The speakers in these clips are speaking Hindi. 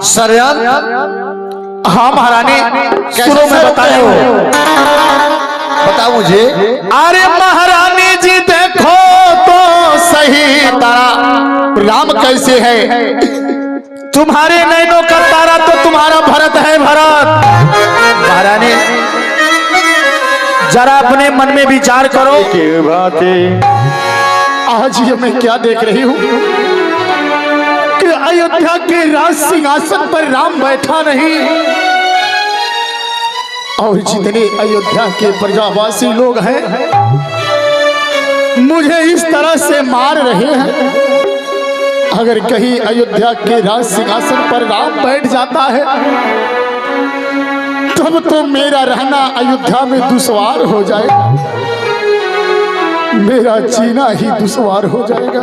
सरयन। हाँ महारानी, सुनो मैं बताऊं। बताओ मुझे। अरे महारानी जी देखो तो सही तारा राम कैसे है, तुम्हारे नैनों का तारा तो तुम्हारा भरत है भरत। महारानी जरा अपने मन में विचार करो आज ये मैं क्या देख रही हूँ कि अयोध्या के राज सिंहासन पर राम बैठा नहीं और जितने अयोध्या के प्रजावासी लोग हैं मुझे इस तरह से मार रहे हैं। अगर कहीं अयोध्या के राज सिंहासन पर राम बैठ जाता है तब तो मेरा रहना अयोध्या में दुश्वार हो जाएगा, मेरा जीना ही दुश्वार हो जाएगा।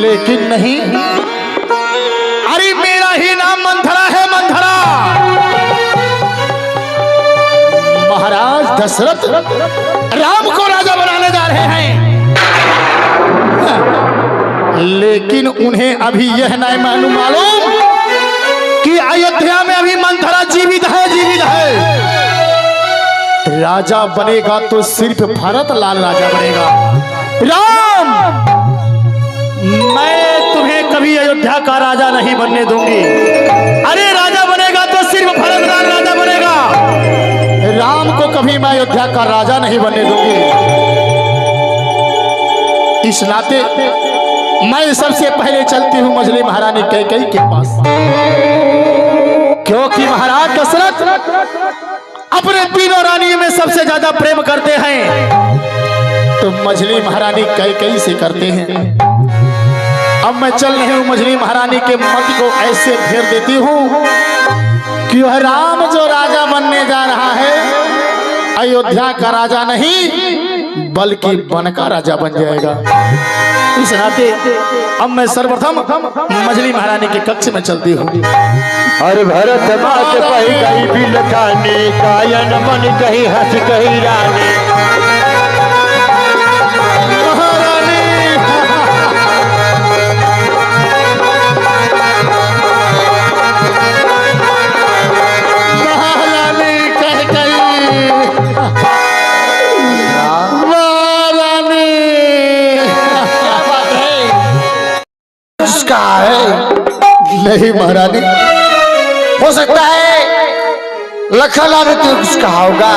लेकिन नहीं, अरे मेरा ही नाम मंथरा है, मंथरा। महाराज दशरथ राम को राजा बनाने जा रहे हैं, लेकिन उन्हें अभी यह नहीं मालूम कि अयोध्या में अभी मंथरा जीवित है, जीवित है। राजा बनेगा तो सिर्फ भरत लाल राजा बनेगा। राम, मैं तुम्हें कभी अयोध्या का राजा नहीं बनने दूंगी। अरे राजा बनेगा तो सिर्फ भरत लाल राजा बनेगा, राम को कभी मैं अयोध्या का राजा नहीं बनने दूंगी। इस नाते मैं सबसे पहले चलती हूँ मझली महारानी कैकेयी के पास, क्योंकि महाराज दशरथ अपने तीनों रानियों में सबसे ज्यादा प्रेम करते हैं, तो मझली महारानी कैकेयी से करते हैं। अब मैं चल रही हूँ मझली महारानी के मत को ऐसे फेर देती हूँ कि वह राम जो राजा बनने जा रहा है अयोध्या का राजा नहीं बल्कि वन का राजा बन जाएगा। इस नाते अब मैं सर्वप्रथम मझली महारानी के कक्ष में चलती हूँ। और भरत बात पही गई बिलखानी, कायन मन कही हंस कही रानी। कहा है? नहीं महारानी, हो सकता है लखन लाल ने तुझे कुछ कहा होगा।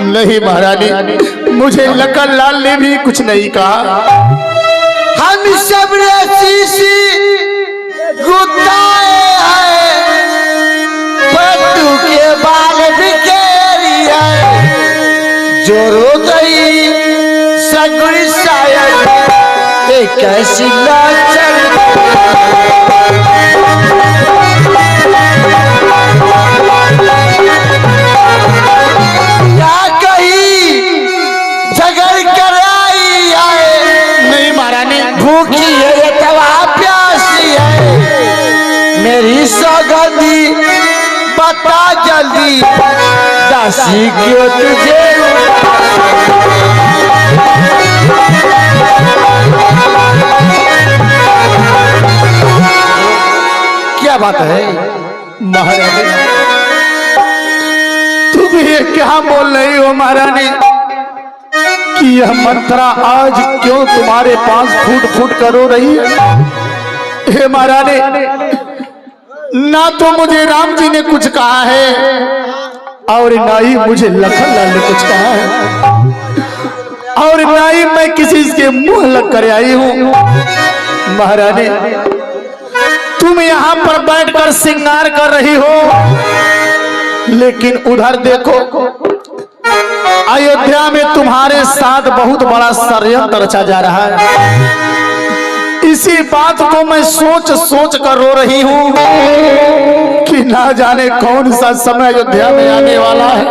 नहीं महारानी, मुझे लखन लाल ने भी कुछ नहीं कहा। हम सब ने शीशी गुताए हैं, पट्टू के बाल बिखेरी है, जो रो गई सगुड़ी शायद कैसी लाचार। क्या कही झगड़ कर आई है? नहीं महारानी, भूखी है तवा प्यासी है, मेरी सौगंधी बता जल्दी, दासी क्यों तुझे। क्या बात है महारानी? तुम ये क्या बोल रही हो महारानी कि यह मंत्रा आज क्यों तुम्हारे पास फूट फूट कर रो रही है? हे महारानी, ना तो मुझे राम जी ने कुछ कहा है और ना ही मुझे लखन लाल ने कुछ कहा है, और ना ही मैं किसी के मुंह लग कर आई हूं। महारानी, तुम यहाँ पर बैठकर श्रृंगार कर रही हो, लेकिन उधर देखो अयोध्या में तुम्हारे साथ बहुत बड़ा षड्यंत्र रचा जा रहा है। इसी बात को मैं सोच सोच कर रो रही हूँ कि ना जाने कौन सा समय अयोध्या में आने वाला है।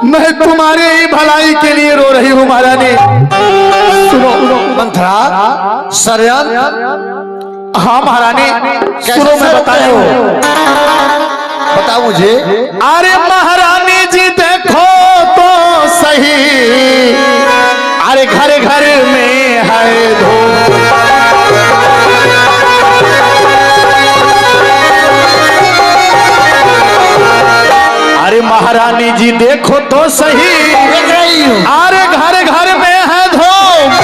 मैं तुम्हारे ही भलाई के लिए रो रही हूँ महारानी। सुनो मंथरा, सरयन। हाँ महारानी, सुनो मैं बताऊं। बताओ मुझे। अरे महारानी जी देखो तो सही, अरे घर घर में है धूम, तो सही, देख रही हूँ। अरे घर घर में है धूम,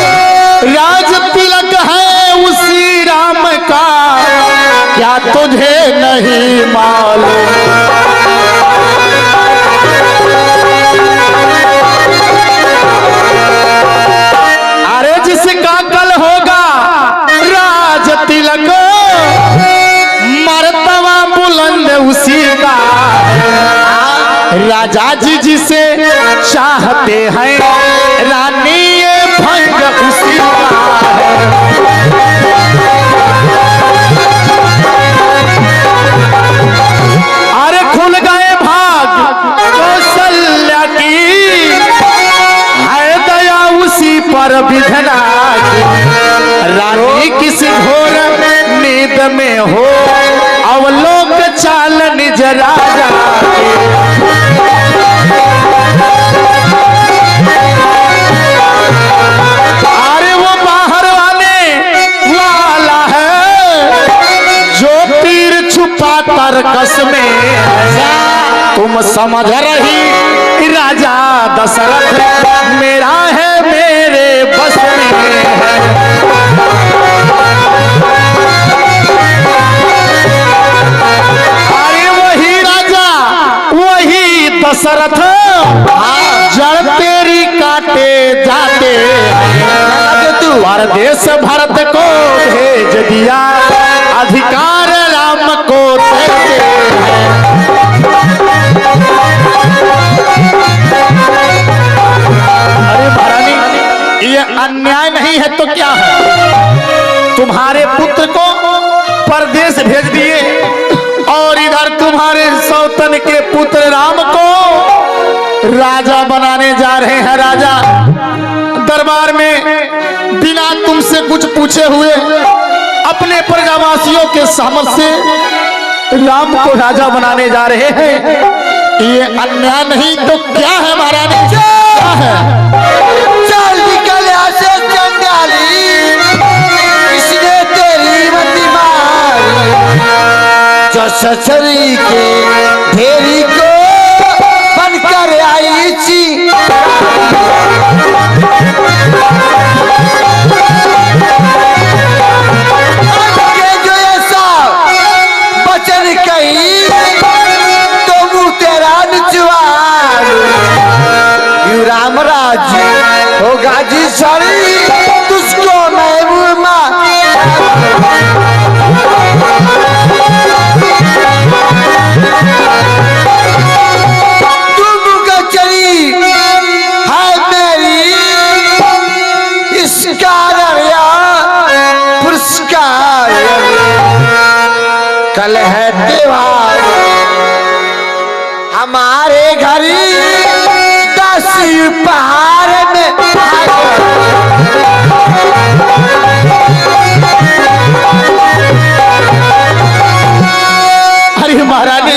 राज तिलक है उसी राम का, क्या तुझे नहीं मालूम? अरे जिसका कल होगा राज तिलक, मर्तबा बुलंद उसी का, राजा जी जिसे चाहते हैं रानी ये भंग उसी का है। अरे खुल गए भाग कौशल्या की, है दया उसी पर विधना की, रानी किस घोर नींद में हो अवलोक चाल निज राजा के। अरे वो बाहर आने वाला है जो तीर छुपा तरकस में, तुम समझ रही राजा दशरथ मेरा है मेरे बस में है। अरे वही राजा वही दशरथ जड़ तेरी काटे जाते, परदेश भरत को भेज दिया अधिकार राम को देते हैं। अरे महारानी ये अन्याय नहीं है तो क्या है? तुम्हारे पुत्र को परदेश भेज दिए और इधर तुम्हारे सौतन के पुत्र राम को राजा बनाने जा रहे हैं। राजा दरबार में बिना तुमसे कुछ पूछे हुए अपने प्रजावासियों के सामने से राम को राजा बनाने जा रहे हैं। ये अन्याय नहीं तो क्या है महारानी? क्या है? चल निकल यहाँ से चंडाली, इसने तेरी मति मारी, जो ससुरी के ढेरी को बनकर आई थी। जो ऐसा वचन कही तो मुँह तेरा निचवार, यू राम राज होगा जी सड़ी तुझको महबूब माँ। तुम का चली है मेरी इस कारण या पुरस्कार, कल है त्योहार हमारे घर पहाड़ में। अरे महारानी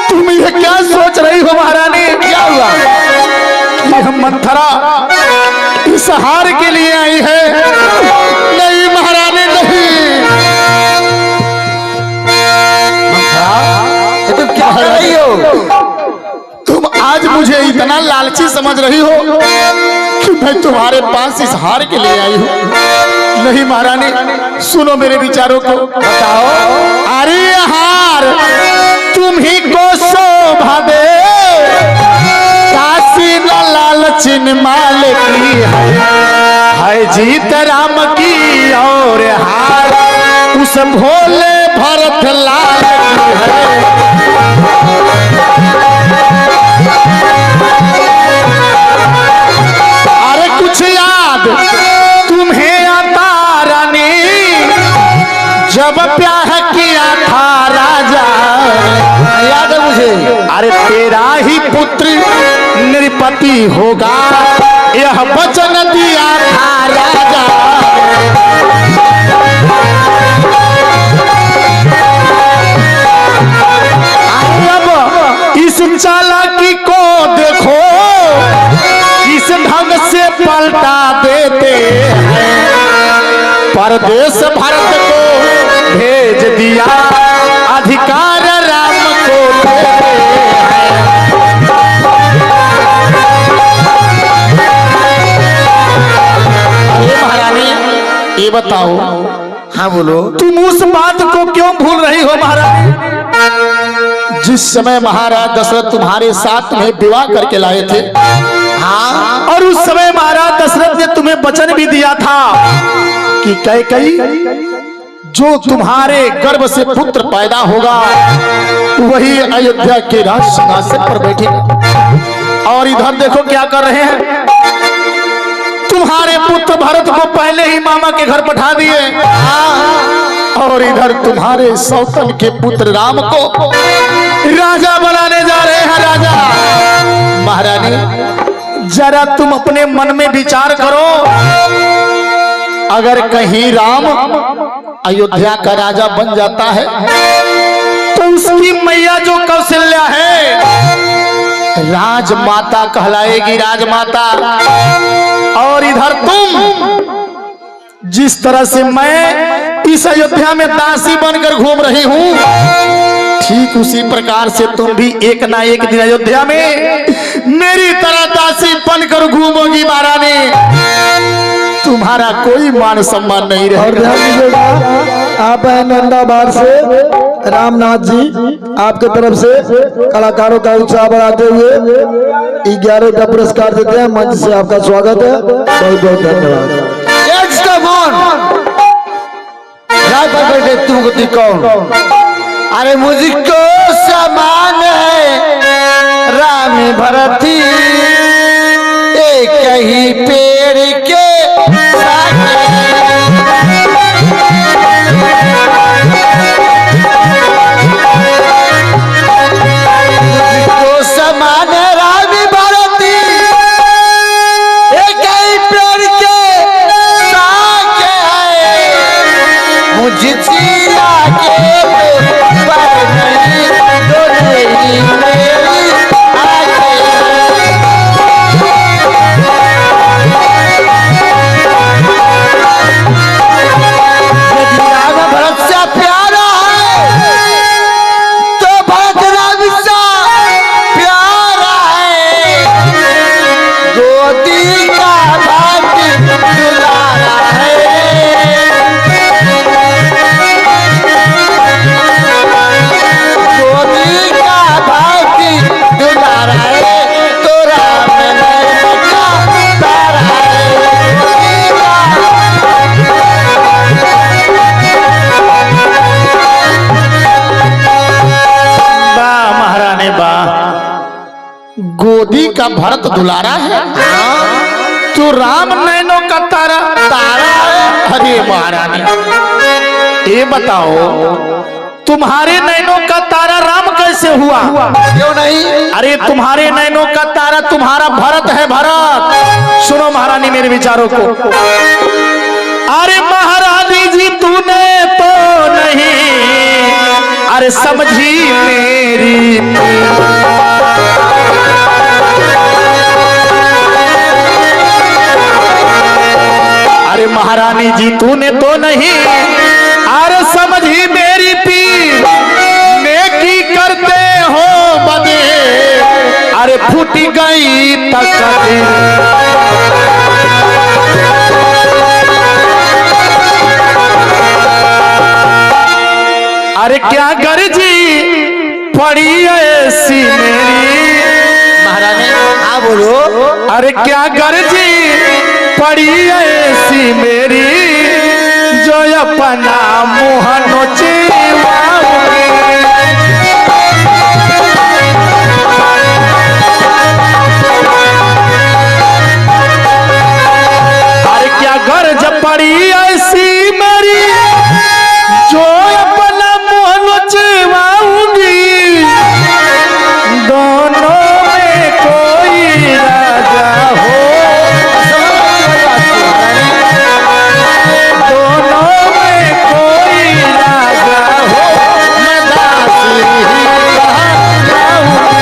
तुम ये क्या सोच रही हो महारानी? क्या हुआ? ये मथुरा इस हार के लिए आई है? नहीं महारानी नहीं। तुम क्या कर रही हो? तुम आज मुझे इतना लालची समझ रही हो कि मैं तुम्हारे पास इस हार के लिए आई हूँ? नहीं महारानी सुनो मेरे विचारों को। बताओ। अरे हार तुम ही को शोभा दे, काशी न लालचिन माल की है जीत राम की, और हार उस भोले भरत लाल की है। अरे कुछ याद तुम्हें आता रानी, जब प्यार किया था राजा? याद है मुझे। अरे तेरा ही पुत्र नृपति होगा, यह वचन दिया था राजा। अब इस चालाकी को देखो, इस ढंग से पलटा देते हैं। परदेश भरत को भेज दिया अधिकार राम को देते हैं। हाँ बोलो। तुम उस बात को क्यों भूल रही हो महारानी? जिस समय महाराज दशरथ तुम्हारे साथ में विवाह करके लाए थे, हाँ, और उस समय महाराज दशरथ ने तुम्हें वचन भी दिया था कि कैकेयी जो तुम्हारे गर्भ से पुत्र पैदा होगा वही अयोध्या के राज सिंहासन पर बैठेगा। और इधर देखो क्या कर रहे हैं, तुम्हारे पुत्र भरत को पहले ही मामा के घर पठा दिए, और इधर तुम्हारे सौतन के पुत्र राम को राजा बनाने जा रहे हैं। राजा महारानी जरा तुम अपने मन में विचार करो, अगर कहीं राम अयोध्या का राजा बन जाता है तो उसकी मैया जो कौशल्या है राजमाता कहलाएगी, राजमाता। और इधर तुम जिस तरह से मैं इस अयोध्या में दासी बनकर घूम रही हूँ, ठीक उसी प्रकार से तुम भी एक ना एक दिन अयोध्या में मेरी तरह दासी बनकर घूमोगी महारानी। तुम्हारा कोई मान सम्मान नहीं और रहेगा। ध्यान दीजिएगा, आप हैं नंदाबाद से रामनाथ जी, आपके तरफ से कलाकारों का उत्साह बढ़ाते हुए 11 का पुरस्कार देते हैं। मंच से आपका स्वागत है, बहुत बहुत धन्यवाद। तुमको कौन? अरे मुझको समान है राम भरती, एक ही पेड़ के मुझको समान है राम भरती, एक ही पेड़ के साके है, मुझसे आगे पर नहीं तो नहीं मेरी आगे। यदि राम भरत से प्यारा है तो भरत राम से प्यारा है, गोदी का भाग्य दुलारा है, गोदी का भाग्य दुलारा है, तो राम नैन का तारा है। वाह महारानी वाह, गोदी का भरत दुलारा है, तो राम नैनो का तारा तारा है। अरे महारानी ये बताओ, तुम्हारे नैनों का तारा राम कैसे हुआ? क्यों नहीं? अरे तुम्हारे नैनों का तारा तुम्हारा भरत है, भरत। सुनो महारानी मेरे विचारों को। अरे महारानी जी तूने तो नहीं अरे समझी मेरी, अरे महारानी जी तूने तो नहीं अरे समझी मेरी पीर, नेकी करते हो बदे अरे फूट गई तकदीर। अरे क्या गर्जी पड़ी ऐसी मेरी, महारानी हाँ बोलो। अरे क्या गर्जी पड़ी ऐसी मेरी, जो अपना मुँह नोचवाऊंगी। अरे क्या गर्ज पड़ी ऐसी मेरी, जो अपना मुँह नोचवाऊंगी। दोनों में कोई राजा हो, दोनों में कोई राजा हो, मैं दासी ही कहा जाऊंगी।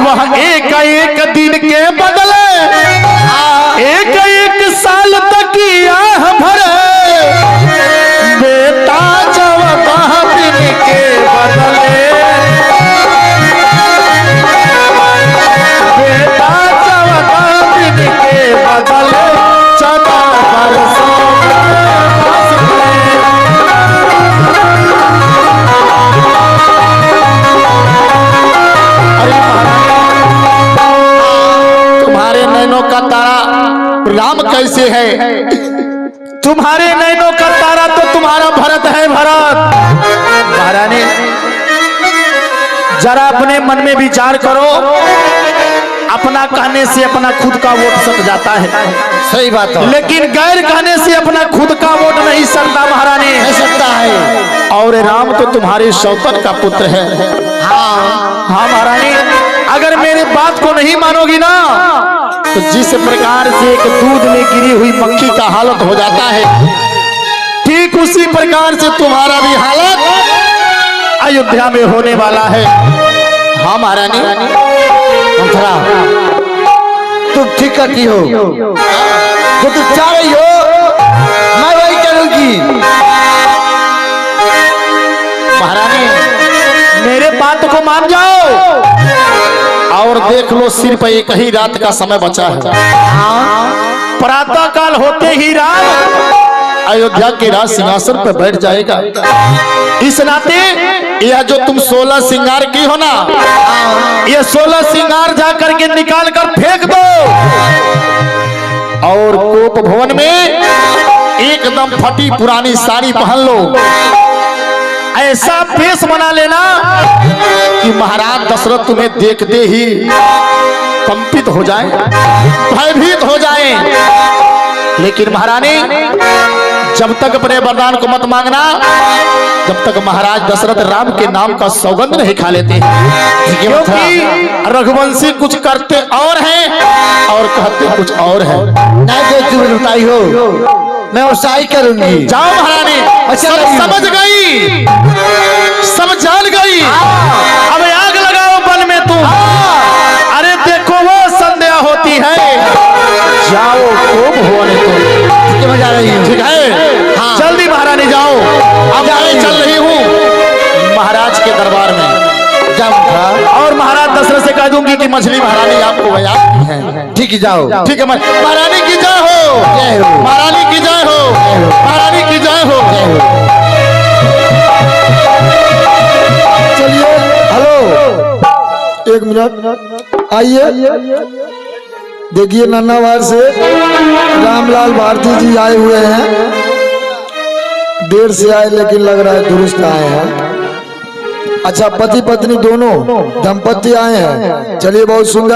वह एक एक दिन के बदले एक एक साल तक आह भरे बेटा जब दिन के बदले बेटा जब दिन के बदले चना बरसों तुम्हारे नैनों का तारा राम कैसे है? तुम्हारे नैनों का तारा तो तुम्हारा भरत है। भरत महारानी जरा अपने मन में विचार करो, अपना कहने से अपना खुद का वोट सट जाता है। सही बात है, लेकिन गैर कहने से अपना खुद का वोट नहीं सटता महारानी। नहीं सकता है। और राम तो तुम्हारे सौतन का पुत्र है। हाँ महारानी, अगर मेरी बात को नहीं मानोगी ना तो जिस प्रकार से एक दूध में गिरी हुई मक्खी का हालत हो जाता है, ठीक उसी प्रकार से तुम्हारा भी हालत अयोध्या में होने वाला है। हाँ महारानी, मंथरा तुम ठीक करती हो, जो तुम चाह रही हो मैं वही करूंगी। महारानी मेरे बात को मान जाओ और देख लो, सिर्फ एक ही रात का समय बचा है। प्रातः काल होते ही राम अयोध्या के राज सिंहासन पर बैठ जाएगा। इस नाते यह जो तुम 16 श्रृंगार की हो ना, ये 16 श्रृंगार जा करके निकाल कर फेंक दो और कोप भवन में एकदम फटी पुरानी साड़ी पहन लो। ऐसा पेश बना लेना कि महाराज दशरथ तुम्हें देखते ही कंपित हो जाए, भयभीत हो जाए। लेकिन महारानी जब तक अपने वरदान को मत मांगना जब तक महाराज दशरथ राम के नाम का सौगंध नहीं खा लेते। क्योंकि रघुवंशी कुछ करते और हैं और कहते कुछ और है। नहीं जो तुम बताई हो मैं वैसा ही करूंगी। जाओ महारानी, सब समझ गई, सब जान गई। अब आग लगाओ बन में तुम। अरे देखो वो संध्या होती है, जाओ खूब होने तुम। मजा रही हूँ, ठीक है? हाँ। जल्दी महारानी जाओ, अब मैं चल रही हूँ महाराज के दरबार में। और महाराज दशरथ से कह दूंगी कि मछली महारानी आपको याद की है। ठीक है जाओ। ठीक है, महारानी की जय हो, महारानी की जय हो, महारानी की जय हो। चलिए, हेलो, एक मिनट आइए। देखिए नन्नावार से रामलाल भारती जी आए हुए हैं। देर से आए लेकिन लग रहा है दुरुस्त आए हैं। अच्छा, पति पत्नी दोनों दंपति आए हैं। चलिए, बहुत सुंदर।